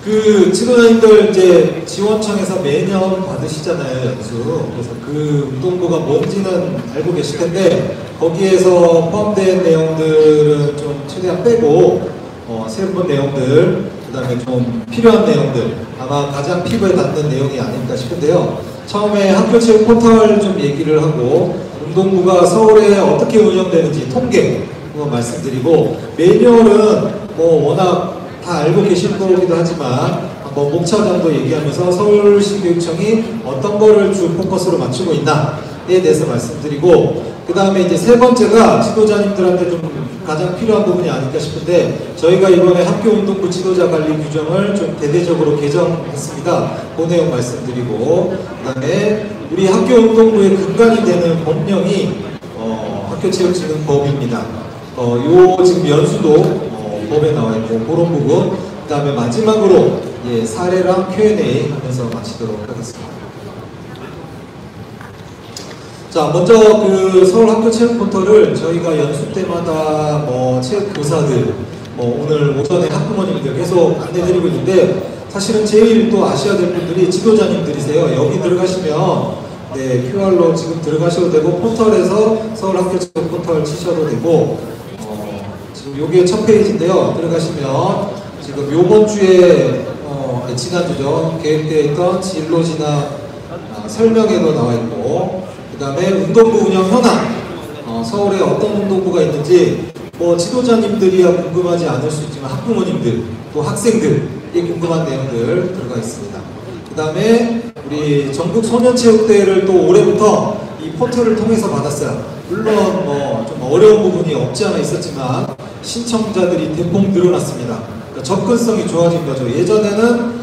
지도자님들 이제 지원청에서 매년 받으시잖아요, 연수. 그래서 그 운동부가 뭔지는 알고 계실 텐데, 거기에서 포함된 내용들은 좀 최대한 빼고, 새로운 내용들, 그 다음에 좀 필요한 내용들, 아마 가장 피부에 닿는 내용이 아닐까 싶은데요. 처음에 학교체육 포털 좀 얘기를 하고, 운동부가 서울에 어떻게 운영되는지 통계 한번 말씀드리고, 매뉴얼은 뭐 워낙 다 알고 계실 거기도 하지만 한번 목차장도 얘기하면서 서울시교육청이 어떤 거를 주 포커스로 맞추고 있나에 대해서 말씀드리고, 그 다음에 이제 세 번째가 지도자님들한테 좀 가장 필요한 부분이 아닐까 싶은데, 저희가 이번에 학교운동부 지도자 관리 규정을 좀 대대적으로 개정했습니다. 그 내용 말씀드리고, 그 다음에 우리 학교운동부의 근간이 되는 법령이 학교체육진흥법입니다. 요 지금 연수도 법에 나와 있고 그런 부분, 그 다음에 마지막으로 사례랑 Q&A 하면서 마치도록 하겠습니다. 자, 먼저 서울학교체육포털을 저희가 연수 때마다 체육교사들, 오늘 오전에 학부모님들 계속 안내드리고 있는데, 사실은 제일 또 아셔야 될 분들이 지도자님들이세요. 여기 들어가시면 QR로 지금 들어가셔도 되고, 포털에서 서울학교체육포털 치셔도 되고, 지금 요게 첫 페이지인데요. 들어가시면 지금 요번 주에 지난주죠. 계획되어 있던 진로 진학 설명에도 나와 있고, 그 다음에 운동부 운영 현황, 서울에 어떤 운동부가 있는지 지도자님들이야 궁금하지 않을 수 있지만 학부모님들 또 학생들이 궁금한 내용들 들어가 있습니다. 그 다음에 우리 전국 소년체육대회를 또 올해부터 이 포털을 통해서 받았어요. 물론 좀 어려운 부분이 없지 않아 있었지만 신청자들이 대폭 늘어났습니다. 그러니까 접근성이 좋아진 거죠. 예전에는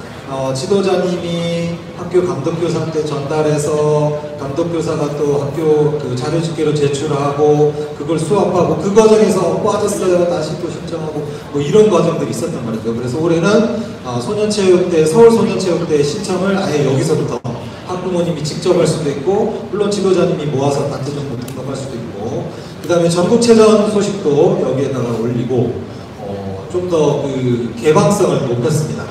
지도자님이 학교 감독교사한테 전달해서 감독교사가 또 학교 자료집계로 제출하고 그걸 수업하고 그 과정에서 빠졌어요. 다시 또 신청하고 이런 과정들이 있었단 말이죠. 그래서 올해는 소년체육대, 서울소년체육대 신청을 아예 여기서부터 학부모님이 직접 할 수도 있고, 물론 지도자님이 모아서 단체 정보 등록할 수도 있고, 그 다음에 전국체전 소식도 여기에다가 올리고 좀 더 개방성을 높였습니다.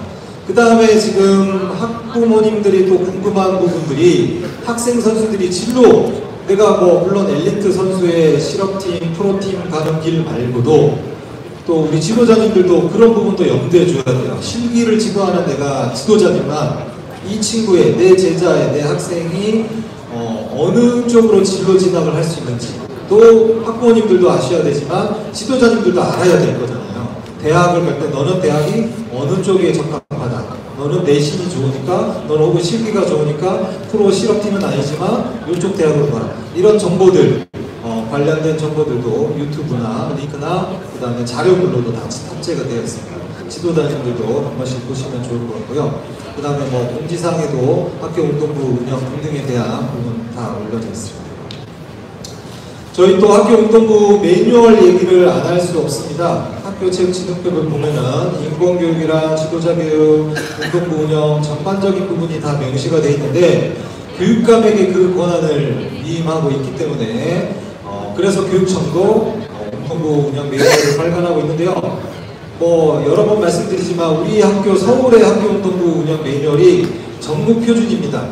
그 다음에 지금 학부모님들이 또 궁금한 부분들이 학생 선수들이 진로, 내가 물론 엘리트 선수의 실업팀, 프로팀 가는 길 말고도 또 우리 지도자님들도 그런 부분도 염두에 줘야 돼요. 실기를 지도하는 내가 지도자지만 이 친구의, 내 제자의, 내 학생이 어느 쪽으로 진로 진학을 할 수 있는지 또 학부모님들도 아셔야 되지만 지도자님들도 알아야 될 거잖아요. 대학을 갈 때 너는 대학이 어느 쪽에 적합하다, 너는 내신이 좋으니까, 너는 혹은 실기가 좋으니까 프로 실업팀은 아니지만 이쪽 대학으로 가라. 이런 정보들, 관련된 정보들도 유튜브나 링크나 그 다음에 자료별로도 다 탑재가 되어 있습니다. 지도자님들도 한 번씩 보시면 좋을 것 같고요. 그 다음에 공지사항에도 학교 운동부 운영 등등에 대한 부분 다 올려져 있습니다. 저희 또 학교 운동부 매뉴얼 얘기를 안 할 수 없습니다. 학교 체육진흥법을 보면은 인권교육이랑 지도자교육, 운동부 운영 전반적인 부분이 다 명시가 되어 있는데, 교육감에게 그 권한을 위임하고 있기 때문에 그래서 교육청도 운동부 운영 매뉴얼을 발간하고 있는데요. 여러 번 말씀드리지만 우리 학교, 서울의 학교 운동부 운영 매뉴얼이 전국 표준입니다.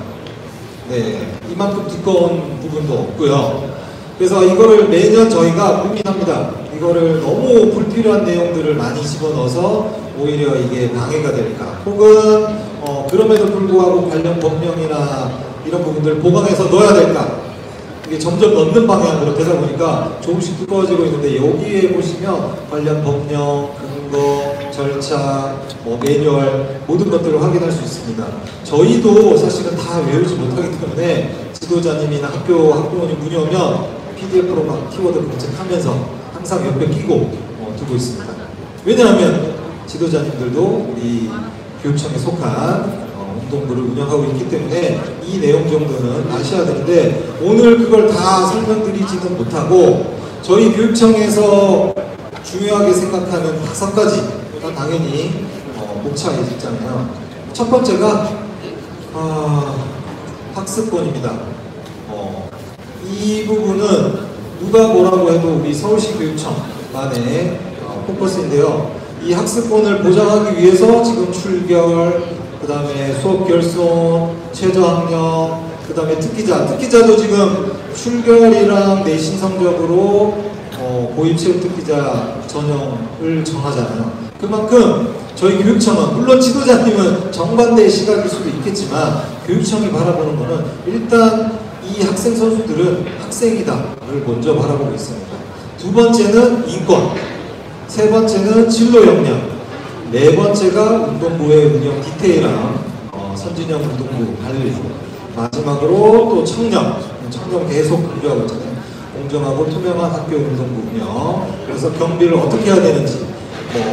이만큼 두꺼운 부분도 없고요. 그래서 이거를 매년 저희가 고민합니다. 이거를 너무 불필요한 내용들을 많이 집어넣어서 오히려 이게 방해가 될까, 혹은 그럼에도 불구하고 관련 법령이나 이런 부분들 보강해서 넣어야 될까, 이게 점점 넣는 방향으로 되다 보니까 조금씩 두꺼워지고 있는데, 여기에 보시면 관련 법령, 근거, 절차, 매뉴얼 모든 것들을 확인할 수 있습니다. 저희도 사실은 다 외우지 못하기 때문에 지도자님이나 학부모님 문의 오면 PDF로 막 키워드 검색하면서 항상 옆에 끼고 두고 있습니다. 왜냐하면 지도자님들도 우리 교육청에 속한 운동부를 운영하고 있기 때문에 이 내용 정도는 아셔야 되는데, 오늘 그걸 다 설명드리지는 못하고 저희 교육청에서 중요하게 생각하는 5가지가 당연히 목차에 있잖아요. 첫 번째가 학습권입니다. 이 부분은 누가 뭐라고 해도 우리 서울시 교육청만의 포커스인데요. 이 학습권을 보장하기 위해서 지금 출결, 그 다음에 수업 결손, 최저학력, 그 다음에 특기자도 지금 출결이랑 내신 성적으로 고위체육특기자 전형을 정하잖아요. 그만큼 저희 교육청은, 물론 지도자님은 정반대의 시각일 수도 있겠지만 교육청이 바라보는 것은 일단 이 학생 선수들은 학생이다를 먼저 바라보고 있습니다. 두 번째는 인권, 세 번째는 진로 역량, 네 번째가 운동부의 운영 디테일함, 선진형 운동부 관리, 마지막으로 또 청렴 계속 강조하고 있잖아요. 공정하고 투명한 학교 운동부 운영, 그래서 경비를 어떻게 해야 되는지,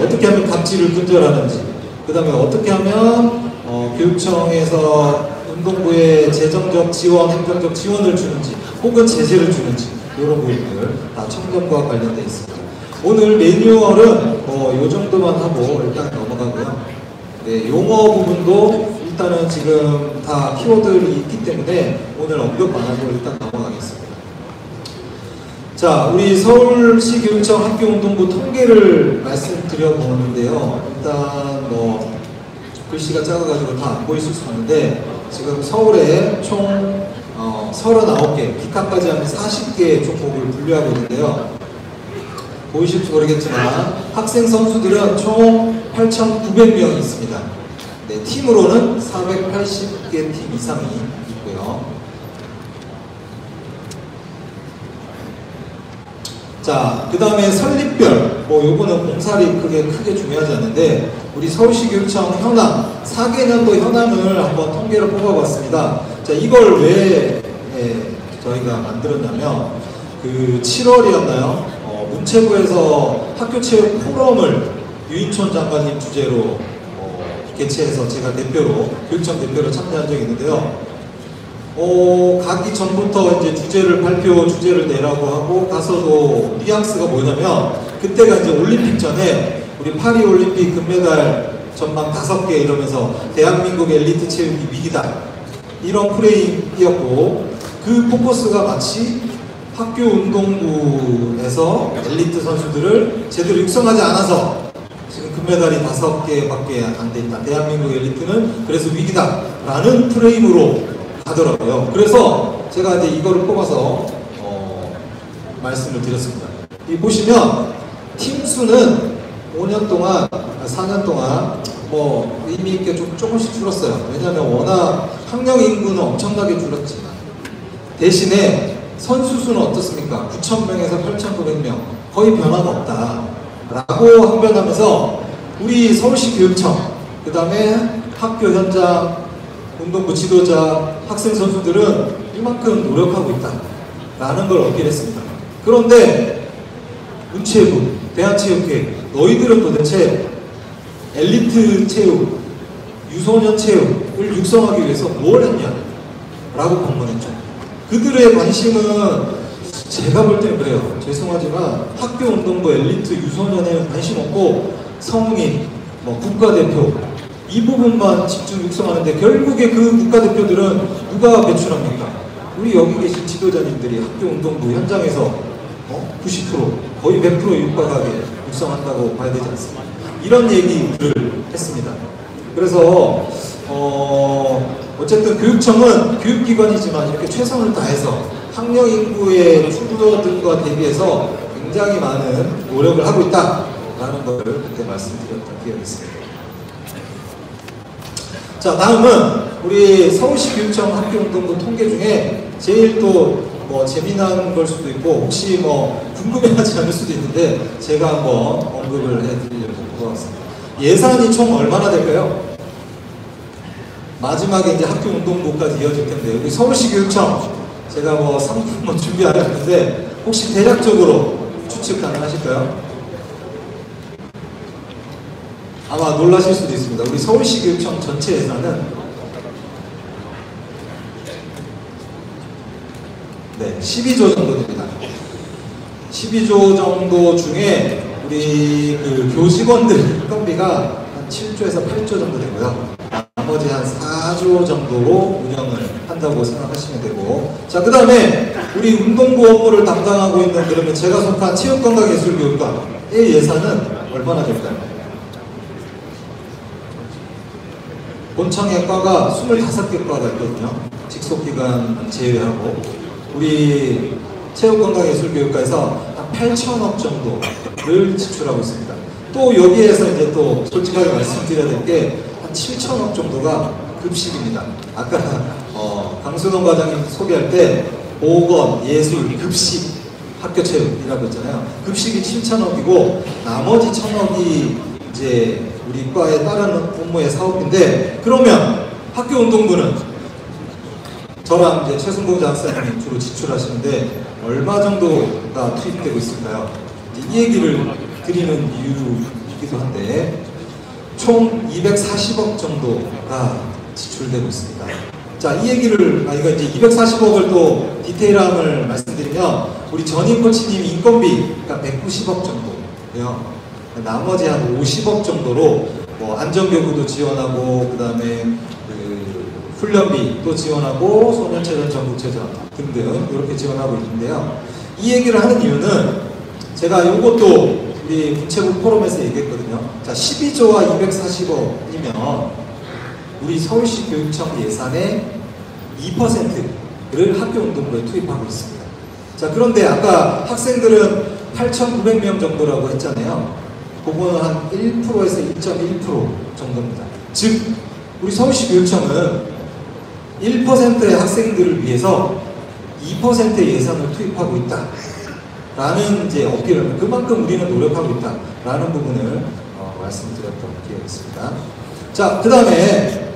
어떻게 하면 갑질을 근절하는지, 그 다음에 어떻게 하면 교육청에서 운동부에 재정적 지원, 행정적 지원을 주는지 혹은 제재를 주는지 이런 부분들 다 청렴과 관련되어 있습니다. 오늘 매뉴얼은 요 정도만 하고 일단 넘어가고요. 네, 용어 부분도 일단은 지금 다 키워드들이 있기 때문에 오늘 언급만 하고 일단 넘어가겠습니다. 자, 우리 서울시 교육청 학교운동부 통계를 말씀드려 보는데요. 일단 글씨가 작아가지고 다 안 보이실 수 있는데 지금 서울에 총 39개, 키카까지 하면 40개 종목을 분류하고 있는데요. 보이실지 모르겠지만 학생 선수들은 총 8,900명이 있습니다. 네, 팀으로는 480개 팀 이상이 있고요. 자, 그 다음에 설립별, 요거는 공사리 크게 중요하지 않는데 우리 서울시 교육청 현황, 4개년도 현황을 한번 통계를 뽑아봤습니다. 자, 이걸 왜 저희가 만들었냐면 그 7월이었나요? 문체부에서 학교체육 포럼을 유인촌 장관님 주재로 개최해서 제가 교육청 대표로 참여한 적이 있는데요. 가기 전부터 이제 주제를 내라고 하고 가서도 뉘앙스가 뭐냐면 그때가 이제 올림픽 전에 우리 파리 올림픽 금메달 전망 5개 이러면서 대한민국 엘리트 체육이 위기다 이런 프레임이었고 그 포커스가 마치 학교 운동부에서 엘리트 선수들을 제대로 육성하지 않아서 지금 금메달이 5개밖에 안 돼 있다. 대한민국 엘리트는 그래서 위기다 라는 프레임으로 가더라고요. 그래서 제가 이제 이거를 뽑아서 말씀을 드렸습니다. 이 보시면 팀 수는 5년 동안, 4년 동안 의미 있게 조금씩 줄었어요. 왜냐하면 워낙 학령 인구는 엄청나게 줄었지만 대신에 선수 수는 어떻습니까? 9,000명에서 8,900명 거의 변화가 없다 라고 항변하면서 우리 서울시 교육청 그 다음에 학교 현장 운동부 지도자 학생 선수들은 이만큼 노력하고 있다 라는 걸 얻게 됐습니다. 그런데 문체부, 대한체육회 너희들은 도대체 엘리트 체육, 유소년 체육을 육성하기 위해서 뭘 했냐 라고 방문했죠. 그들의 관심은 제가 볼 때는 그래요. 죄송하지만 학교 운동부 엘리트 유소년에는 관심 없고 성인, 국가대표 이 부분만 집중 육성하는데 결국에 그 국가대표들은 누가 배출합니까? 우리 여기 계신 지도자님들이 학교 운동부 현장에서 90% 거의 100% 육박하게 육성한다고 봐야 되지 않습니까? 이런 얘기들을 했습니다. 그래서 어쨌든 교육청은 교육기관이지만 이렇게 최선을 다해서 학령 인구의 줄어듦과 대비해서 굉장히 많은 노력을 하고 있다라는 것을 그때 말씀드렸던 기억이 있습니다. 자, 다음은 우리 서울시 교육청 학교운동부 통계 중에 제일 또 재미난 걸 수도 있고 혹시 궁금해하지 않을 수도 있는데 제가 한번 언급을 해드리려고 뽑아왔습니다. 예산이 총 얼마나 될까요? 마지막에 이제 학교 운동부까지 이어질 텐데 우리 서울시 교육청 제가 상품 준비 안 했는데 혹시 대략적으로 추측 가능하실까요? 아마 놀라실 수도 있습니다. 우리 서울시 교육청 전체 예산은 12조 정도 됩니다. 12조 정도 중에 우리 그 교직원들 인건비가 한 7조에서 8조 정도 되고요. 나머지 한 4조 정도로 운영을 한다고 생각하시면 되고, 자, 그 다음에 우리 운동부 업무를 담당하고 있는 그러면 제가 속한 체육관광예술교육과의 예산은 얼마나 될까요? 본청의 과가 25개 과가 있거든요. 직속기관 제외하고. 우리 체육건강예술교육과에서 한 8천억 정도를 지출하고 있습니다. 또 여기에서 이제 또 솔직하게 말씀드려야 될 게 한 7천억 정도가 급식입니다. 아까 강순원 과장님 소개할 때 보건, 예술, 급식, 학교 체육이라고 했잖아요. 급식이 7천억이고 나머지 1천억이 이제 우리 과에 따르는 업무의 사업인데, 그러면 학교 운동부는 저랑 이제 최순봉 장사님이 주로 지출하시는데 얼마 정도가 투입되고 있을까요? 이 얘기를 드리는 이유이기도 한데 총 240억 정도가 지출되고 있습니다. 자, 이 얘기를 이거 이제 240억을 또 디테일함을 말씀드리면 우리 전임 코치님 인건비가 190억 정도예요. 나머지 한 50억 정도로 뭐 안전교구도 지원하고 그다음에 훈련비도 지원하고 소년체전, 전국체전 등등 이렇게 지원하고 있는데요. 이 얘기를 하는 이유는 제가 이것도 우리 문체부 포럼에서 얘기했거든요. 자, 12조와 240억이면 우리 서울시 교육청 예산의 2%를 학교운동부에 투입하고 있습니다. 자, 그런데 아까 학생들은 8,900명 정도라고 했잖아요. 그거는 한 1%에서 1.1% 정도입니다. 즉 우리 서울시 교육청은 1%의 학생들을 위해서 2%의 예산을 투입하고 있다 라는 이제 어필을, 그만큼 우리는 노력하고 있다 라는 부분을 말씀드렸던 기억이 있습니다. 자, 그 다음에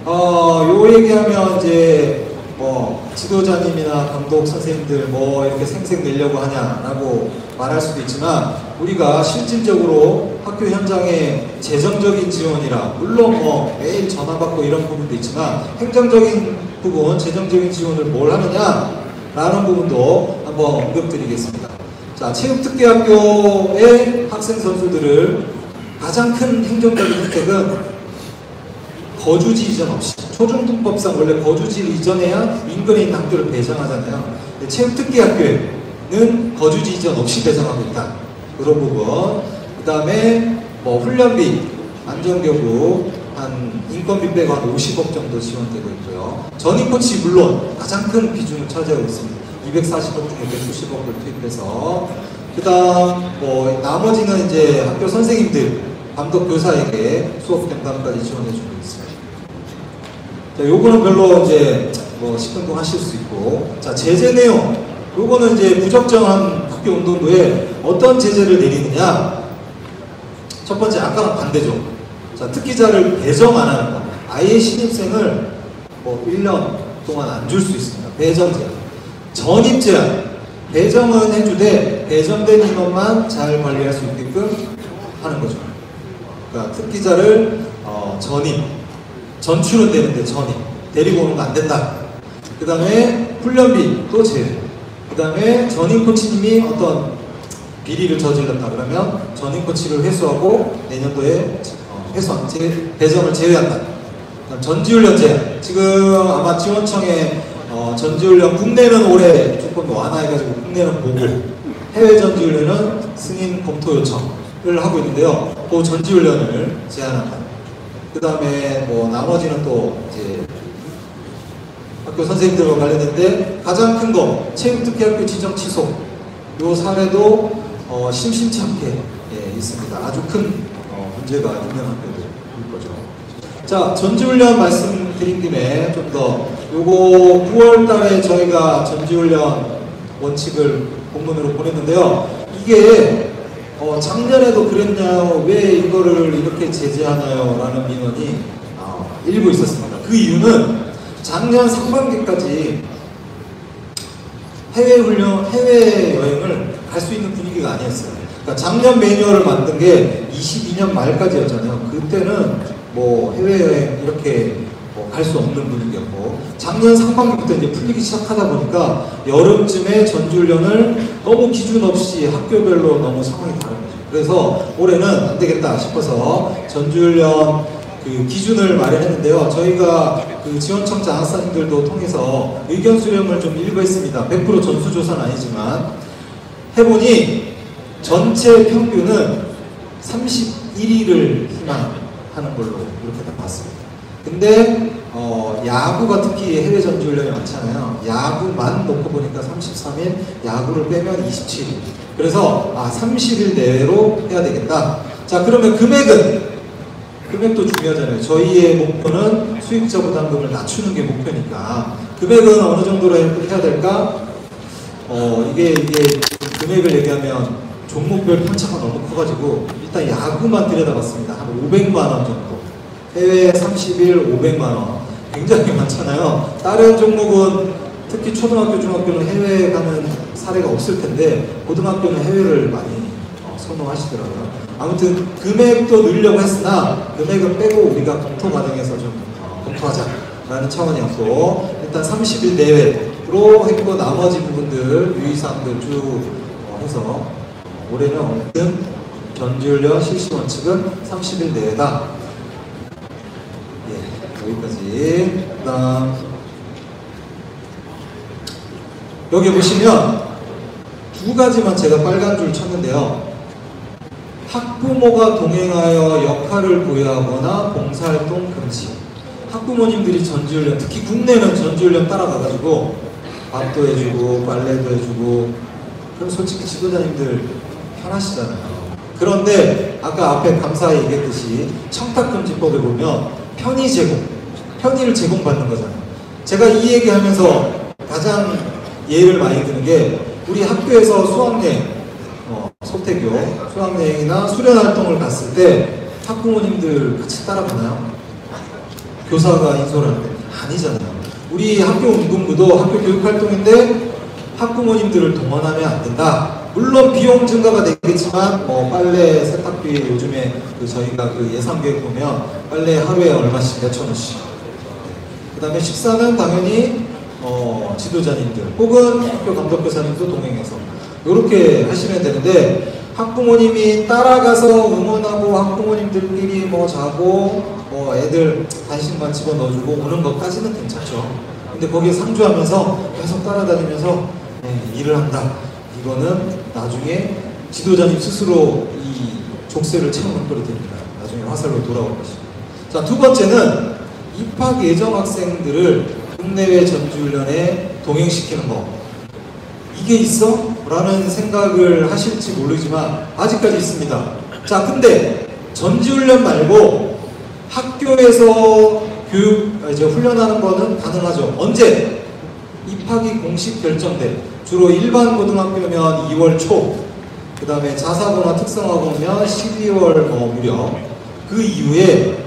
요 얘기하면 이제 뭐 지도자님이나 감독 선생님들 뭐 이렇게 생색 내려고 하냐라고 말할 수도 있지만, 우리가 실질적으로 학교 현장에 재정적인 지원이라 물론 뭐 매일 전화 받고 이런 부분도 있지만 행정적인 부분, 재정적인 지원을 뭘 하느냐라는 부분도 한번 언급드리겠습니다. 자, 체육특기학교의 학생 선수들을 가장 큰 행정적인 혜택은 거주지 이전 없이, 초중등법상 원래 거주지를 이전해야 인근에 있는 학교를 배정하잖아요. 체육특기학교에는 거주지 이전 없이 배정하고 있다. 그런 부분. 그 다음에 뭐 훈련비, 안전교구, 한 인건비 빼고 한 50억 정도 지원되고 있고요. 전임코치 물론 가장 큰 비중을 차지하고 있습니다. 240억 중에 190억을 투입해서, 그 다음 뭐 나머지는 이제 학교 선생님들, 감독 교사에게 수업 경감까지 지원해주고 있습니다. 자, 요거는 별로 이제 뭐 10분 동안 하실 수 있고, 자, 제재 내용, 요거는 이제 부적정한 학교 운동부에 어떤 제재를 내리느냐. 첫 번째, 아까랑 반대죠. 자, 특기자를 배정 안 하는 거. 아예 신입생을 뭐 1년 동안 안 줄 수 있습니다. 배정 제한. 전입 제한. 배정은 해주되 배정된 인원만 잘 관리할 수 있게끔 하는 거죠. 그러니까 특기자를 전출은 되는데 전입. 데리고 오는 거 안 된다. 그 다음에 훈련비 또 제외. 그 다음에 전임 코치님이 어떤 비리를 저질렀다 그러면 전임 코치를 회수하고 내년도에 배정을 제외한다. 전지훈련 제한. 지금 아마 지원청에 전지훈련 국내는 올해 조금 완화해가지고 국내는 보고 해외 전지훈련은 승인 검토 요청을 하고 있는데요. 그 전지훈련을 제한한다. 그 다음에 뭐 나머지는 또 이제 학교 선생님들과 관련된데 가장 큰 거 체육특기학교 지정 취소. 요 사례도 심심치 않게 있습니다. 아주 큰 문제가 있는 학교들일 거죠. 자, 전지훈련 말씀드린 김에 좀 더 요거 9월 달에 저희가 전지훈련 원칙을 본문으로 보냈는데요. 이게 작년에도 그랬냐요? 왜 이거를 이렇게 제재하나요? 라는 민원이 일부 있었습니다. 그 이유는 작년 상반기까지 해외여행을 갈 수 있는 분위기가 아니었어요. 그러니까 작년 매뉴얼을 만든 게 22년 말까지였잖아요. 그때는 뭐 해외여행 이렇게 갈 수 없는 분위기였고, 작년 상반기부터 이제 풀리기 시작하다 보니까 여름쯤에 전지훈련을 너무 기준 없이 학교별로 너무 상황이 다른 거죠. 그래서 올해는 안 되겠다 싶어서 전지훈련 그 기준을 마련했는데요. 저희가 그 지원청 장학사님들도 통해서 의견 수렴을 좀 일부 했습니다. 100% 전수조사는 아니지만 해보니 전체 평균은 31일을 희망하는 걸로 이렇게 딱 봤습니다. 근데 야구가 특히 해외 전지훈련이 많잖아요. 야구만 놓고 보니까 33일, 야구를 빼면 27일. 그래서 30일 내외로 해야 되겠다. 자, 그러면 금액도 중요하잖아요. 저희의 목표는 수익자 부담금을 낮추는 게 목표니까 금액은 어느 정도로 해야 될까? 이게 금액을 얘기하면 종목별 편차가 너무 커가지고 일단 야구만 들여다봤습니다. 한 500만 원 정도. 해외 30일 500만 원. 굉장히 많잖아요. 다른 종목은 특히 초등학교, 중학교는 해외에 가는 사례가 없을 텐데 고등학교는 해외를 많이 선호하시더라고요. 아무튼 금액도 늘려고 했으나 금액은 빼고 우리가 검토 과정에서 좀 검토하자라는 차원이었고 일단 30일 내외로 했고 나머지 부분들 유의사항들 쭉 해서 올해는 어쨌든 전지훈련 실시 원칙은 30일 내외다. 예, 여기까지. 그다음 여기 보시면 두 가지만 제가 빨간 줄 쳤는데요. 학부모가 동행하여 역할을 부여하거나 봉사활동 금지. 학부모님들이 전지훈련, 특히 국내는 전지훈련 따라가가지고 밥도 해주고 빨래도 해주고 그럼 솔직히 지도자님들 편하시잖아요. 그런데 아까 앞에 감사히 얘기했듯이 청탁금지법에 보면 편의를 제공받는 거잖아요. 제가 이 얘기하면서 가장 예를 많이 드는 게 우리 학교에서 수학여행 소태교 수학여행이나 수련활동을 갔을 때 학부모님들 같이 따라가나요? 교사가 인솔 하는데 아니잖아요. 우리 학교 운동부도 학교 교육활동인데 학부모님들을 동원하면 안 된다. 물론 비용 증가가 되겠지만 빨래, 세탁비 요즘에 저희가 예산계획 보면 빨래 하루에 얼마씩 몇천 원씩. 그 다음에 식사는 당연히 지도자님들 혹은 학교 감독교사님도 동행해서 이렇게 하시면 되는데 학부모님이 따라가서 응원하고 학부모님들끼리 자고 애들 간식만 집어 넣어주고 오는 것까지는 괜찮죠. 근데 거기에 상주하면서 계속 따라다니면서 일을 한다. 이거는 나중에 지도자님 스스로 이 족쇄를 채우는 꼴이 됩니다. 나중에 화살로 돌아올 것입니다. 자, 두 번째는 입학 예정 학생들을 국내외 전지훈련에 동행시키는 거. 이게 있어? 라는 생각을 하실지 모르지만 아직까지 있습니다. 자, 근데 전지훈련 말고 학교에서 훈련하는 거는 가능하죠. 언제? 입학이 공식 결정돼. 주로 일반 고등학교면 2월 초, 그 다음에 자사고나 특성화고면 12월 무렵. 그 이후에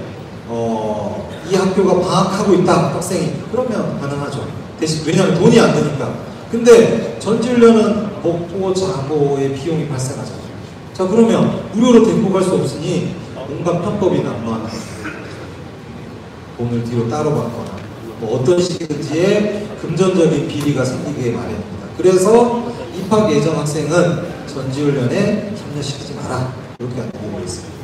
이 학교가 방학하고 있다 학생이 그러면 가능하죠. 대신 왜냐하면 돈이 안 드니까. 근데 전지훈련은 먹고 자고의 비용이 발생하잖아요. 자, 그러면 무료로 데리고 갈 수 없으니 온갖 편법이 난무하는 돈을 뒤로 따로 받거나 어떤 식이든지의 금전적인 비리가 생기게 마련입니다. 그래서 입학 예정 학생은 전지훈련에 참여시키지 마라. 이렇게 안내되어 있습니다.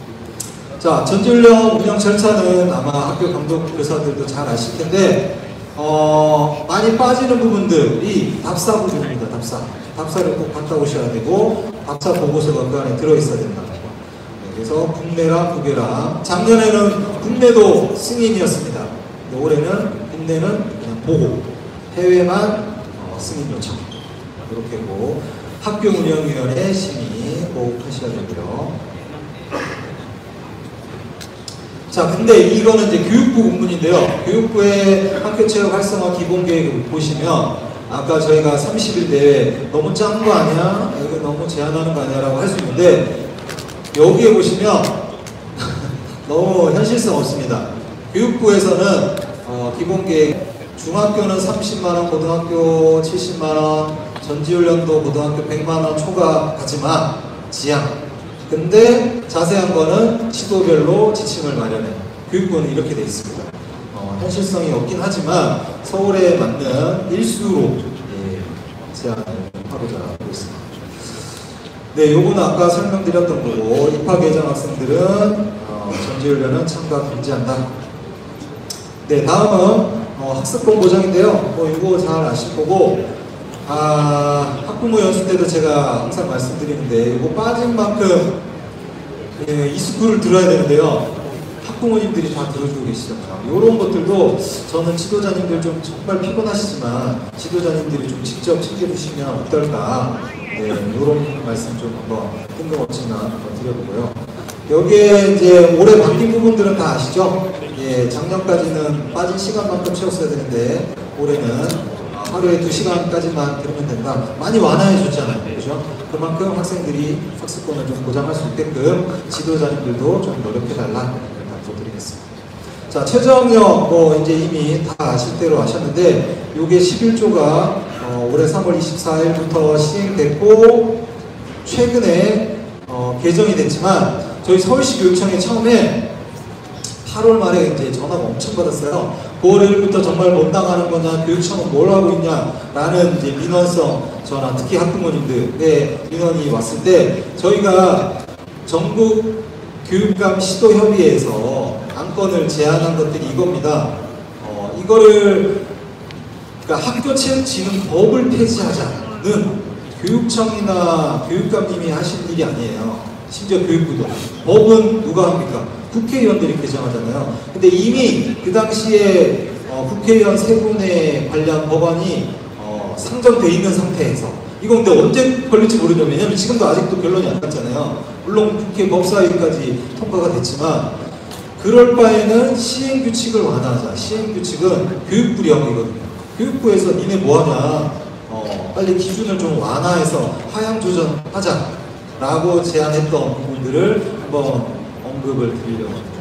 자, 전지훈련 운영 절차는 아마 학교 감독 교사들도 잘 아실 텐데 많이 빠지는 부분들이 답사 부분입니다. 답사를 꼭 갔다 오셔야 되고 답사 보고서가 그 안에 들어있어야 된다. 그래서 국내랑 국외랑 작년에는 국내도 승인이었습니다. 올해는 국내는 그냥 보고 해외만 승인 요청 이렇게 꼭 학교 운영위원회 심의 꼭 하셔야 되고요. 자, 근데 이거는 이제 교육부 공문인데요. 교육부의 학교체육 활성화 기본계획을 보시면 아까 저희가 30일 내에 너무 짠 거 아니야? 이거 너무 제한하는 거 아니야? 라고 할 수 있는데 여기에 보시면 너무 현실성 없습니다. 교육부에서는 기본계획 중학교는 30만원, 고등학교 70만원, 전지훈련도 고등학교 100만원 초과 하지만 지양. 근데 자세한 거는 시도별로 지침을 마련해. 교육부는 이렇게 되어 있습니다. 현실성이 없긴 하지만 서울에 맞는 일수로 제안을 하고자 하고 있습니다. 네, 요거는 아까 설명드렸던 거고 입학 예정 학생들은 전지훈련은 참가 금지한다. 네, 다음은 학습권 보장인데요. 이거 잘 아실 거고 학부모 연수 때도 제가 항상 말씀드리는데 이거 빠진 만큼 이스쿨을 들어야 되는데요. 학부모님들이 다 들어주고 계시잖아요. 이런 것들도 저는 지도자님들 좀 정말 피곤하시지만 지도자님들이 좀 직접 챙겨주시면 어떨까. 네, 이런 말씀 좀 한번 뜬금없지만 한번 드려보고요. 여기에 이제 올해 바뀐 부분들은 다 아시죠? 예, 작년까지는 빠진 시간만큼 채웠어야 되는데 올해는 하루에 2시간까지만 들으면 된다. 많이 완화해 줬잖아요. 그죠? 그만큼 학생들이 학습권을 좀 보장할 수 있게끔 지도자님들도 좀 노력해달라. 부탁드리겠습니다. 자, 최저학력 뭐 이제 이미 다 아실 대로 아셨는데 요게 11조가 올해 3월 24일부터 시행됐고 최근에 개정이 됐지만 저희 서울시 교육청에 처음에 8월 말에 이제 전화가 엄청 받았어요. 9월 1일부터 정말 못 나가는 거냐, 교육청은 뭘 하고 있냐, 라는 이제 민원성 전화, 특히 학부모님들의 민원이 왔을 때 저희가 전국 교육감 시도협의회에서 안건을 제안한 것들이 이겁니다. 이거를 그러니까 학교체육진흥법을 폐지하자는 교육청이나 교육감님이 하실 일이 아니에요. 심지어 교육부도. 법은 누가 합니까? 국회의원들이 개정하잖아요. 근데 이미 그 당시에 국회의원 3분의 관련 법안이 상정돼 있는 상태에서 이건 근데 언제 걸릴지 모르죠. 왜냐면 지금도 아직도 결론이 안 났잖아요. 물론 국회 법사위까지 통과가 됐지만 그럴 바에는 시행규칙을 완화하자. 시행규칙은 교육부령이거든요. 교육부에서 니네 뭐하냐, 빨리 기준을 좀 완화해서 하향조정하자 라고 제안했던 부분들을 한번 언급을 드리려고 합니다.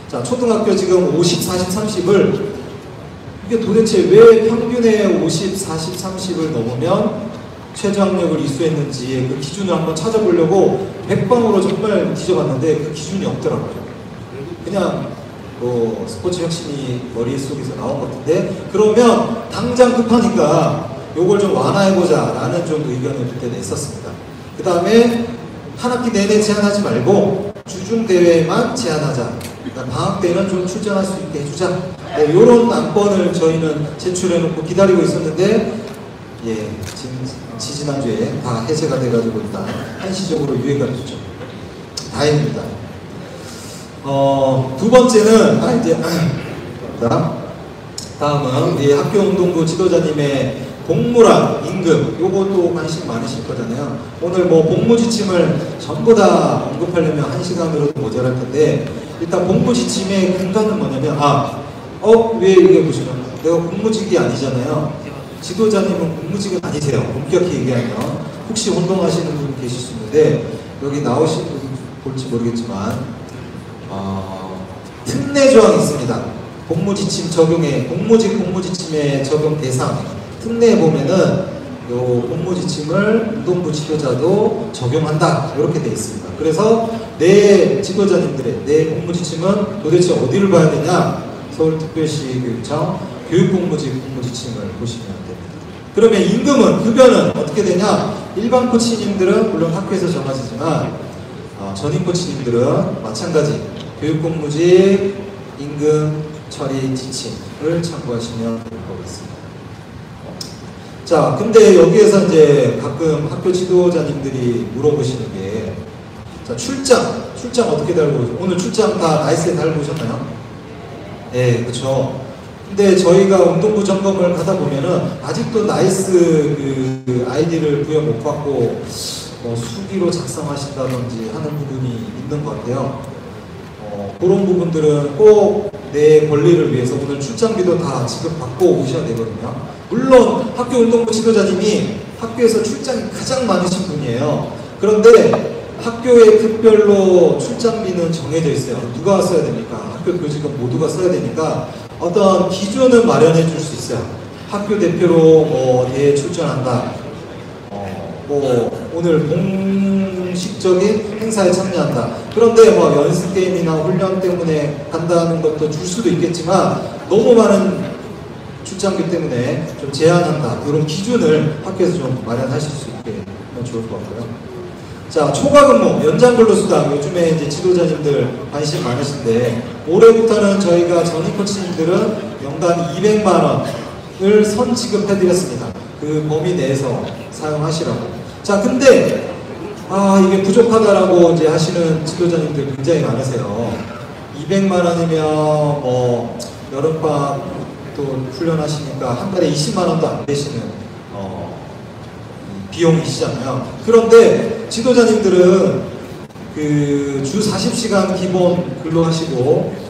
자, 초등학교 지금 50, 40, 30을 이게 도대체 왜 평균의 50, 40, 30을 넘으면 최저학력을 이수했는지 그 기준을 한번 찾아보려고 백방으로 정말 뒤져봤는데 그 기준이 없더라고요. 그냥 뭐 스포츠 혁신이 머릿속에서 나온 것 같은데 그러면 당장 급하니까 요걸 좀 완화해보자 라는 좀 의견을 그때 냈었습니다. 그 다음에 한 학기 내내 제한하지 말고 주중대회만 제한하자. 그러니까 방학 때는 좀 출전할 수 있게 해주자. 네, 요런 안건을 저희는 제출해놓고 기다리고 있었는데 예, 지지난주에 다 해제가 돼가지고 일단 한시적으로 유예가 됐죠. 다행입니다. 두 번째는 이제 다음은 우리 학교운동부 지도자님의 복무랑 임금, 요것도 관심 많으실 거잖아요. 오늘 뭐 복무지침을 전부 다 언급하려면 1시간으로도 모자랄 텐데 일단 복무지침의 근간은 뭐냐면 왜 이게 보시면 내가 공무직이 아니잖아요. 지도자님은 공무직은 아니세요. 본격히 얘기하면 혹시 운동하시는 분 계실 수 있는데 여기 나오신 분 볼지 모르겠지만 특례 조항이 있습니다. 복무지침 적용에 공무직 복무지침의 적용 대상 특례에 보면은 요 복무지침을 운동부 지도자도 적용한다 이렇게 되어 있습니다. 그래서 내 지도자님들의 내 복무지침은 도대체 어디를 봐야 되냐? 서울특별시 교육청 교육복무직 복무지침을 보시면 됩니다. 그러면 임금은 급여는 어떻게 되냐? 일반 코치님들은 물론 학교에서 정하시지만 전임 코치님들은 마찬가지 교육복무직 임금 처리 지침을 참고하시면 될 것 같습니다. 자, 근데 여기에서 이제 가끔 학교 지도자님들이 물어보시는 게, 자, 출장 어떻게 달고 오죠? 오늘 출장 다 나이스에 달고 오셨나요? 네, 그쵸. 근데 저희가 운동부 점검을 가다 보면은 아직도 나이스 그 아이디를 부여 못 받고 수기로 작성하신다든지 하는 부분이 있는 것 같아요. 그런 부분들은 꼭 내 권리를 위해서 오늘 출장비도 다 지급받고 오셔야 되거든요. 물론 학교 운동부 지도자님이 학교에서 출장이 가장 많으신 분이에요. 그런데 학교의 급별로 출장비는 정해져 있어요. 누가 써야 됩니까? 학교 교직원 모두가 써야 되니까 어떤 기준은 마련해 줄 수 있어요. 학교 대표로 뭐 대회 출전한다. 뭐 오늘 공식적인 행사에 참여한다. 그런데 뭐 연습 게임이나 훈련 때문에 간다는 것도 줄 수도 있겠지만 너무 많은 출장비 때문에 좀 제한한다. 이런 기준을 학교에서 좀 마련하실 수 있게 하면 좋을 것 같고요. 자, 초과근무, 연장근로수당 요즘에 이제 지도자님들 관심 많으신데 올해부터는 저희가 전임 코치님들은 연간 200만 원을 선지급해드렸습니다. 그 범위 내에서 사용하시라고. 자, 근데 이게 부족하다라고 이제 하시는 지도자님들 굉장히 많으세요. 200만 원이면 뭐 여름방학도 훈련하시니까 한 달에 20만 원도 안 되시는 비용이시잖아요. 그런데 지도자님들은 그 주 40시간 기본 근로하시고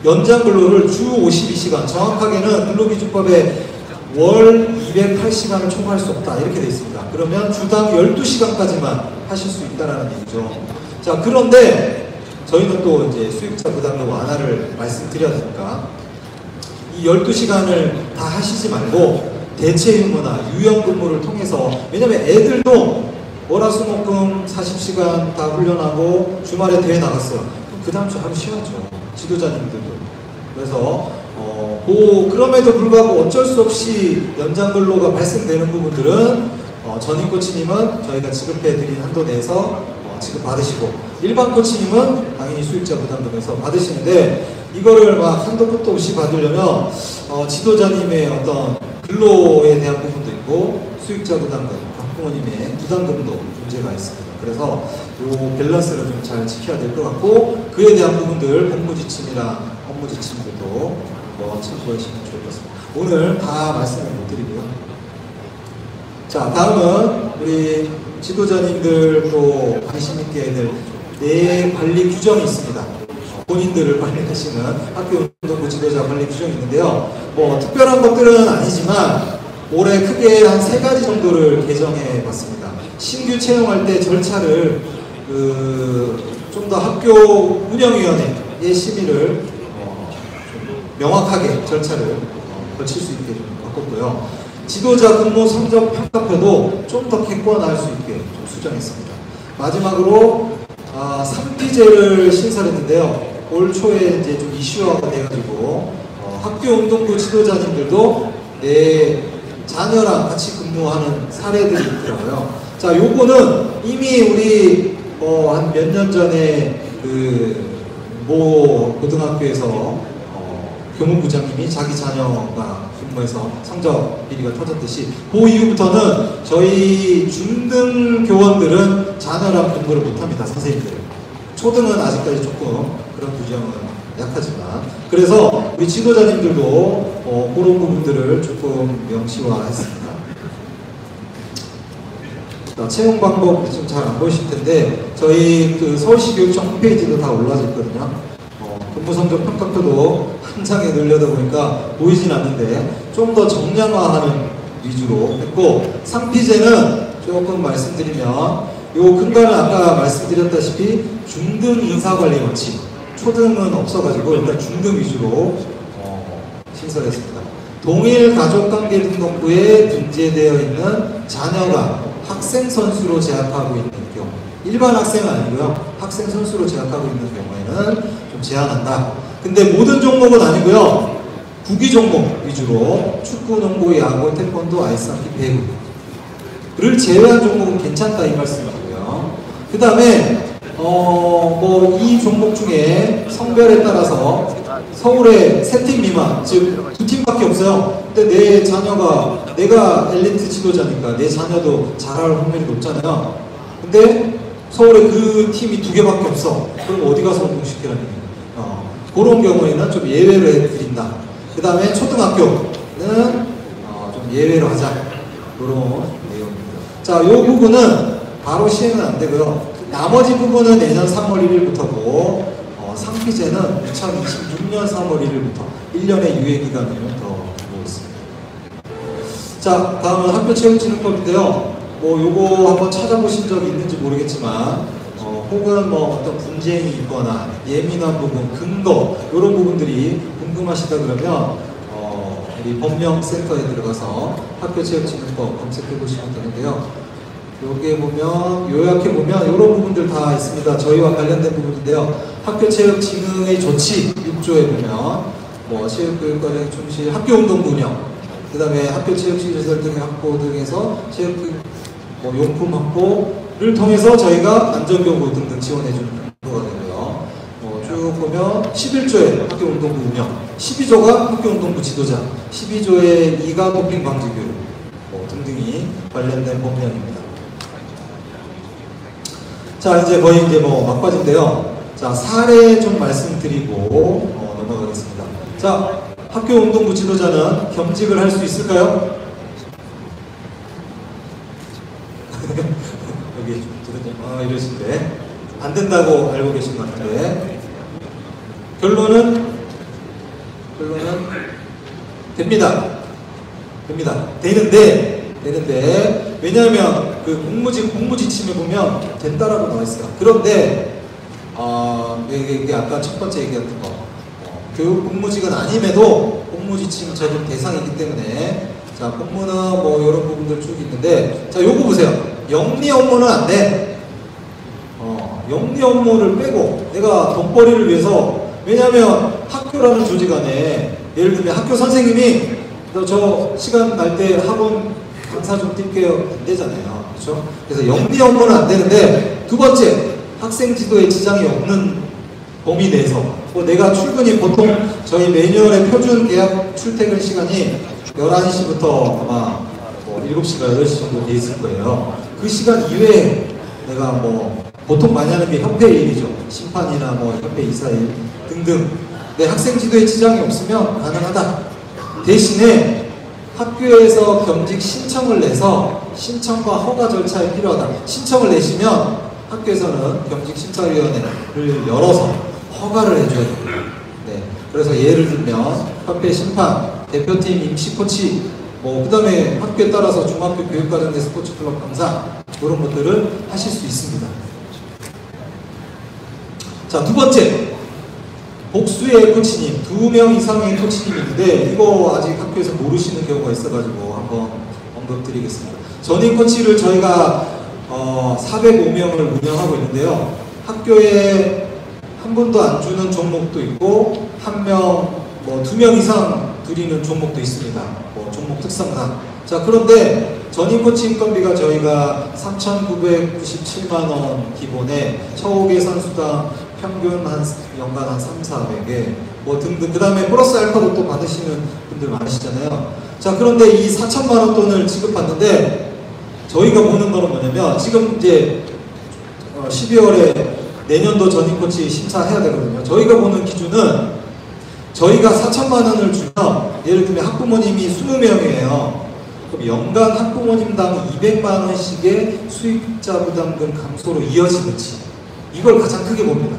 연장 근로를 주 52시간, 정확하게는 근로기준법에 월 208시간을 초과할 수 없다 이렇게 되어 있습니다. 그러면 주당 12시간까지만 하실 수 있다는 얘기죠. 자, 그런데 저희는 또 이제 수익자 부담료 완화를 말씀드려야 되니까 이 12시간을 다 하시지 말고 대체 유무나 유연 근무를 통해서, 왜냐면 애들도 월화수목금 40시간 다 훈련하고 주말에 대회 나갔어요. 그 다음 주 하루 쉬어야죠. 지도자님들도. 그래서 그럼에도 불구하고 어쩔 수 없이 연장 근로가 발생되는 부분들은 전임 코치님은 저희가 지급해드린 한도 내에서 지급받으시고, 일반 코치님은 당연히 수익자 부담금에서 받으시는데, 이거를 막 한도 끝도 없이 받으려면 지도자님의 어떤 근로에 대한 부분도 있고 수익자 부담금, 학부모님의 부담금도 문제가 있습니다. 그래서 이 밸런스를 좀 잘 지켜야 될 것 같고, 그에 대한 부분들 공무지침이랑 업무지침들도 참고하시면 좋을 것 같습니다. 오늘 다 말씀을 못 드리고요. 자, 다음은 우리 지도자님들도 관심 있게 될 내 관리 규정이 있습니다. 본인들을 관리하시는 학교운동부 지도자 관리 규정이 있는데요. 뭐 특별한 것들은 아니지만 올해 크게 한 3가지 정도를 개정해 봤습니다. 신규 채용할 때 절차를 좀 더 학교 운영위원회의 심의를 좀 명확하게 절차를 거칠 수 있게 좀 바꿨고요. 지도자 근무 성적 평가표도 좀 더 객관화할 수 있게 좀 수정했습니다. 마지막으로 3피제를 신설했는데요. 올 초에 이제 좀 이슈화가 돼가지고 학교운동부 지도자님들도 내 자녀랑 같이 근무하는 사례들이 있더라고요. 자, 요거는 이미 우리 한 몇 년 전에 모 고등학교에서 교무부장님이 자기 자녀가 근무해서 성적 비리가 터졌듯이, 그 이후부터는 저희 중등 교원들은 자녀랑 근무를 못합니다. 선생님들. 초등은 아직까지 조금 그런 규정은 약하지만, 그래서 우리 지도자님들도 그런 부분들을 조금 명시화했습니다. 채용 방법 지금 잘 안 보이실 텐데 저희 서울시 교육청 홈페이지도 다 올라와 있거든요. 근무 성적 평가표도 한 장에 늘려다 보니까 보이진 않는데 좀 더 정량화하는 위주로 했고, 상피제는 조금 말씀드리면 요 근간은 아까 말씀드렸다시피 중등 인사관리 원칙, 초등은 없어가지고 일단 중등 위주로 신설했습니다. 동일 가족관계 등록부에 등재되어 있는 자녀가 학생 선수로 재학하고 있는 경우, 일반 학생은 아니고요, 학생 선수로 재학하고 있는 경우에는 좀 제한한다. 근데 모든 종목은 아니고요, 구기 종목 위주로 축구, 농구, 야구, 태권도, 아이스하키, 배구를 제외한 종목은 괜찮다 이 말씀이고요. 그 다음에 이 종목 중에 성별에 따라서 서울에 3팀 미만, 즉 2팀밖에 없어요. 근데 내 자녀가, 내가 엘리트 지도자니까 내 자녀도 잘할 확률이 높잖아요. 근데 서울에 그 팀이 2개밖에 없어. 그럼 어디 가서 운동시키라는 얘기예요. 그런 경우에는 좀 예외로 해드린다. 그 다음에 초등학교는 좀 예외로 하자. 그런 내용입니다. 자, 이 부분은 바로 시행은 안 되고요. 나머지 부분은 내년 3월 1일부터고, 상피제는 2026년 3월 1일부터 1년의 유예기간을 더 두고 있습니다. 자, 다음은 학교체육진흥법인데요. 요거 한번 찾아보신 적이 있는지 모르겠지만, 혹은 어떤 분쟁이 있거나 예민한 부분, 근거, 이런 부분들이 궁금하시다 그러면, 우리 법령센터에 들어가서 학교체육진흥법 검색해 보시면 되는데요. 여기에 보면, 요약해 보면 이런 부분들 다 있습니다. 저희와 관련된 부분인데요. 학교체육진흥의 조치 6조에 보면 체육교육과정 충실, 학교운동부 운영, 그 다음에 학교체육시설 등의 확보 등에서 체육교육 용품 확보를 통해서 저희가 안전교구 등등 지원해주는 정도가 되고요. 쭉 보면 11조에 학교운동부 운영, 12조가 학교운동부 지도자, 12조에 이가 도핑 방지 교육 등등이 관련된 법령입니다. 자, 이제 거의 막바지인데요. 자, 사례 좀 말씀드리고 넘어가겠습니다. 자, 학교 운동부 지도자는 겸직을 할 수 있을까요? 여기 이러신데 안 된다고 알고 계신 것 같은데 결론은 됩니다. 되는데 왜냐하면 그 공부 지침에 보면 된다라고 나와 있어요. 그런데 이게 아까 첫 번째 얘기했던 거 교육 공무직은 아님에도 공무 지침 적용 대상이기 때문에 자 공무는 뭐 이런 부분들 쭉 있는데 자 요거 보세요. 영리 업무는 안 돼. 영리 업무를 빼고 내가 돈벌이를 위해서 왜냐하면 학교라는 조직 안에 예를 들면 학교 선생님이 저 시간 날 때 학원 강사 좀 뛸게요 안 되잖아요. 그렇죠? 그래서 영리 업무는 안 되는데 두 번째 학생 지도에 지장이 없는 범위 내에서 내가 출근이 보통 저희 매뉴얼의 표준 계약 출퇴근 시간이 11시부터 아마 7시가 8시 정도 돼 있을 거예요. 그 시간 이외에 내가 뭐 보통 많이 하는 게 협회 일이죠. 심판이나 뭐 협회 이사일 등등. 내 학생 지도에 지장이 없으면 가능하다. 대신에 학교에서 겸직 신청을 내서 신청과 허가 절차에 필요하다. 신청을 내시면 학교에서는 겸직심사위원회를 열어서 허가를 해줘야 돼요. 네. 그래서 예를 들면 협회 심판, 대표팀 임시 코치, 그 다음에 학교에 따라서 중학교 교육과정 내 스포츠 클럽 강사 이런 것들을 하실 수 있습니다. 자, 두 번째 복수의 코치님, 2명 이상의 코치님이 있는데 이거 아직 학교에서 모르시는 경우가 있어가지고 한번 언급드리겠습니다. 전임 코치를 저희가 405명을 운영하고 있는데요. 학교에 한 분도 안 주는 종목도 있고 2명 이상 드리는 종목도 있습니다. 종목 특성상. 자, 그런데 전임 코치 인건비가 저희가 3,997만원 기본에 처우계 선수당 평균 연간 한 3,400에 등등 그 다음에 플러스 알파도 또 받으시는 분들 많으시잖아요. 자, 그런데 이 4천만원 돈을 지급받는데 저희가 보는 거는 뭐냐면 지금 이제 12월에 내년도 전임 코치 심사해야 되거든요. 저희가 보는 기준은 저희가 4천만원을 주면 예를 들면 학부모님이 20명이에요. 그럼 연간 학부모님당 200만원씩의 수익자 부담금 감소로 이어지는지 이걸 가장 크게 봅니다.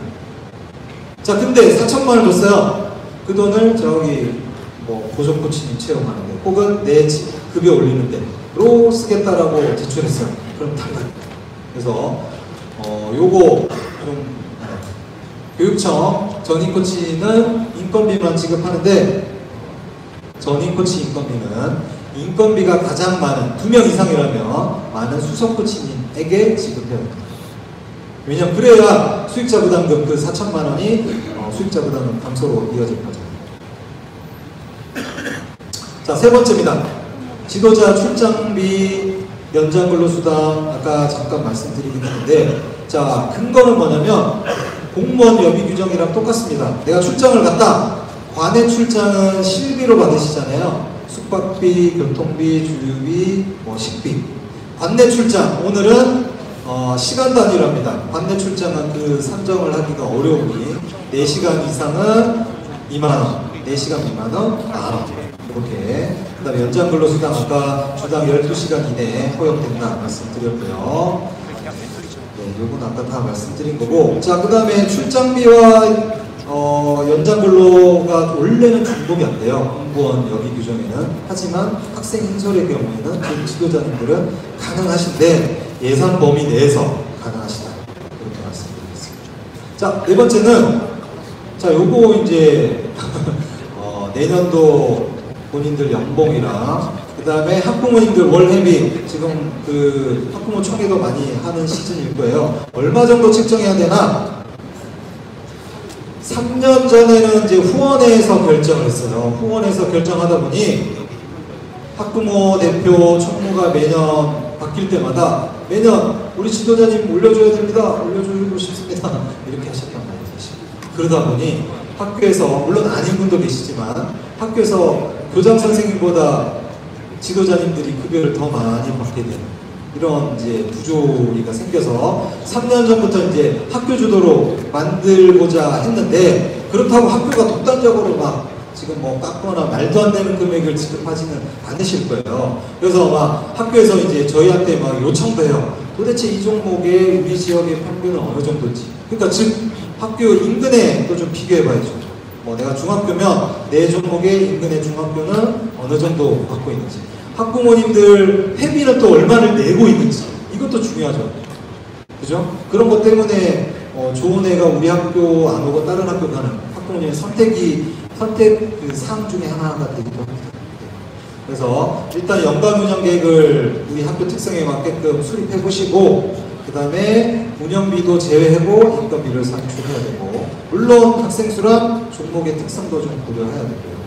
자, 근데 4천만원 줬어요. 그 돈을 저기 고정 코치님 채용하는데 혹은 내 급여 올리는데로 쓰겠다라고 제출했어요. 그럼 탈락. 그래서 요거 좀 교육청 전임 코치는 인건비만 지급하는데 전임 코치 인건비가 가장 많은 2명 이상이라면 많은 수석 코치님에게 지급해야 합니다. 왜냐면 그래야 수익자 부담금 그 4천만원이 수익자 부담금 감소로 이어질 거죠. 자, 세 번째입니다. 지도자 출장비 연장 근로수당 아까 잠깐 말씀드리긴 했는데 자, 근거는 뭐냐면 공무원 여비 규정이랑 똑같습니다. 내가 출장을 갔다. 관내 출장은 실비로 받으시잖아요. 숙박비, 교통비, 주유비, 식비. 관내 출장 오늘은 시간 단위랍니다. 관내 출장은 그 산정을 하기가 어려우니 4시간 이상은 2만원, 4시간 미만은 만원. 이렇게. 그 다음에 연장 근로수당 아까 주당 12시간 이내에 허용된다 말씀드렸고요. 네, 요건 아까 다 말씀드린 거고. 자, 그 다음에 출장비와 연장 근로가 원래는 중복이 안 돼요. 공무원 여기 규정에는. 하지만 학생 인솔의 경우에는 지도자님들은 가능하신데 예산 범위 내에서 가능하시다. 이렇게 말씀드리겠습니다. 자, 네 번째는 자, 요거 이제 내년도 본인들 연봉이랑 그 다음에 학부모님들 월회비 지금 그 학부모 총회도 많이 하는 시즌일 거예요. 얼마 정도 측정해야 되나? 3년 전에는 이제 후원회에서 결정을 했어요. 후원회에서 결정하다 보니 학부모 대표 총무가 매년 바뀔 때마다 매년 우리 지도자님 올려줘야 됩니다. 올려주고 싶습니다. 이렇게 하셨단 말이에요. 그러다 보니 학교에서 물론 아닌 분도 계시지만 학교에서 교장 선생님보다 지도자님들이 급여를 더 많이 받게 돼요. 이런 이제 부조리가 생겨서 3년 전부터 이제 학교 주도로 만들고자 했는데 그렇다고 학교가 독단적으로 막 지금 뭐 깎거나 말도 안 되는 금액을 지급하지는 않으실 거예요. 그래서 막 학교에서 이제 저희한테 막 요청도 해요. 도대체 이 종목의 우리 지역의 평균은 어느 정도인지. 그러니까 즉 학교 인근에 또 좀 비교해 봐야죠. 뭐 내가 중학교면 내 종목의 인근의 중학교는 어느 정도 받고 있는지, 학부모님들 회비는 또 얼마를 내고 있는지, 이것도 중요하죠. 그죠? 그런 것 때문에 좋은 애가 우리 학교 안 오고 다른 학교 가는 학부모님의 선택 그 사항 중에 하나가 되기도 합니다. 그래서 일단 연간 운영 계획을 우리 학교 특성에 맞게끔 수립해 보시고, 그 다음에 운영비도 제외하고 인건비를 산출해야 되고, 물론 학생 수랑 종목의 특성도 좀 고려해야 되고요.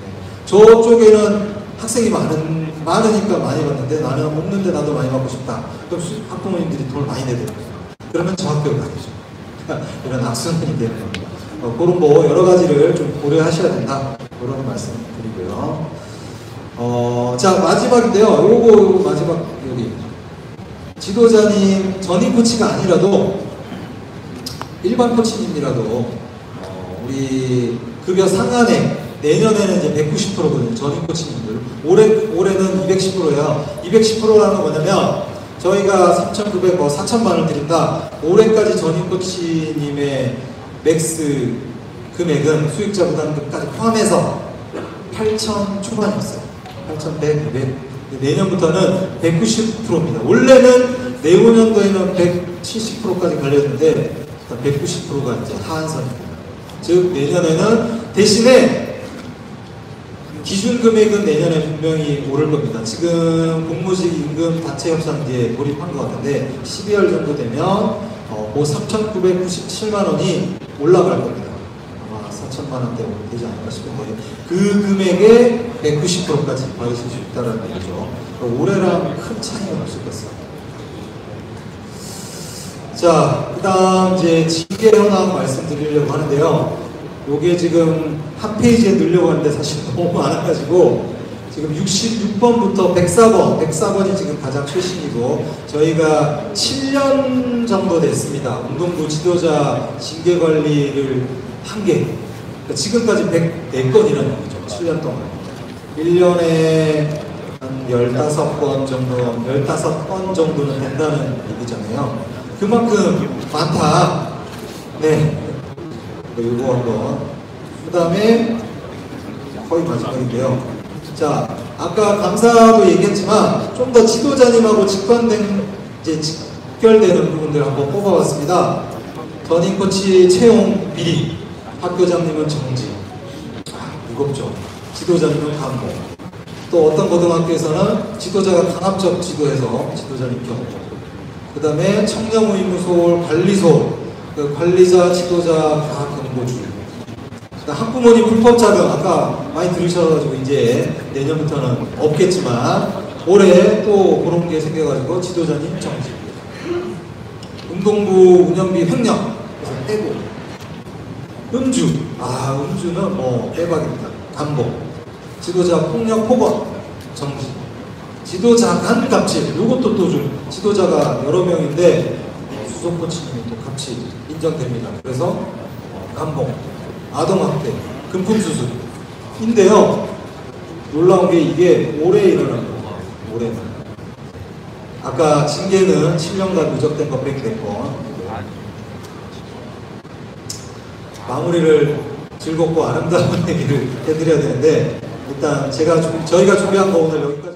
네. 저쪽에는 학생이 많으니까 많이 받는데 나는 없는데 나도 많이 받고 싶다. 그럼 학부모님들이 돈을 많이 내야 됩니다. 그러면 저 학교로 가야죠. 이런 악순환이 되는 겁니다. 그런 거 여러 가지를 좀 고려하셔야 된다. 그런 말씀 드리고요. 자, 마지막인데요. 요거 마지막 여기. 지도자님 전임 코치가 아니라도 일반 코치님이라도 우리 급여 상한에 내년에는 이제 190%거든요. 전임 코치님들. 올해는 210%예요. 210%라는 건 뭐냐면 저희가 3,900, 4,000만 원 드린다. 올해까지 전임 코치님의 맥스 금액은 수익자 부담금까지 포함해서 8,000 초반이었어요. 8,100, 200. 내년부터는 190%입니다. 원래는 내후년도에는 170%까지 걸렸는데 190%가 이제 하한선입니다. 즉 내년에는 대신에 기준 금액은 내년에 분명히 오를 겁니다. 지금 공무직 임금 단체 협상제에 돌입한 것 같은데 12월 정도 되면 3,997만 원이 올라갈 겁니다. 아마 4천만 원대 되지 않을까 싶은데 그 금액의 190%까지 받으실 수 있다는 얘기죠. 올해랑 큰 차이는 없을 것 같습니다. 자, 그 다음 이제 징계 현황 말씀드리려고 하는데요. 요게 지금 한 페이지에 넣으려고 하는데 사실 너무 많아가지고 지금 66번부터 104번이 지금 가장 최신이고 저희가 7년 정도 됐습니다. 운동부 지도자 징계 관리를 한 게. 그러니까 지금까지 104건이라는 얘기죠. 7년 동안. 1년에 한 15번 정도는 된다는 얘기잖아요. 그만큼 많다. 네. 이거 한번. 그 다음에 거의 마지막인데요. 자, 아까 감사도 얘기했지만 좀 더 지도자님하고 직결되는 부분들 한번 뽑아봤습니다. 전임 코치 채용 비리, 학교장님은 정지. 무겁죠. 지도자님은 감봉. 또 어떤 고등학교에서는 지도자가 강압적 지도해서 지도자님 경고. 그 다음에 청렴의무소 관리소, 그 관리자, 지도자 다 경고주. 학부모님 불법 자금 아까 많이 들으셔가지고 이제 내년부터는 없겠지만 올해 또 그런 게 생겨가지고 지도자님 정지. 운동부 운영비 횡령 그래서 빼고. 음주는 뭐 빼박입니다. 감봉. 지도자 폭력 폭언 정지. 지도자 간 갑질 이것도 또 좀 지도자가 여러 명인데 수석 코치님이 또 갑질 인정됩니다. 그래서 감봉. 아동학대, 금품수수인데요. 놀라운 게 이게 올해 일어난 거예요. 올해는. 아까 징계는 7년간 누적된 거 104건. 마무리를 즐겁고 아름다운 얘기를 해드려야 되는데 일단 저희가 준비한 거 오늘 여기까지.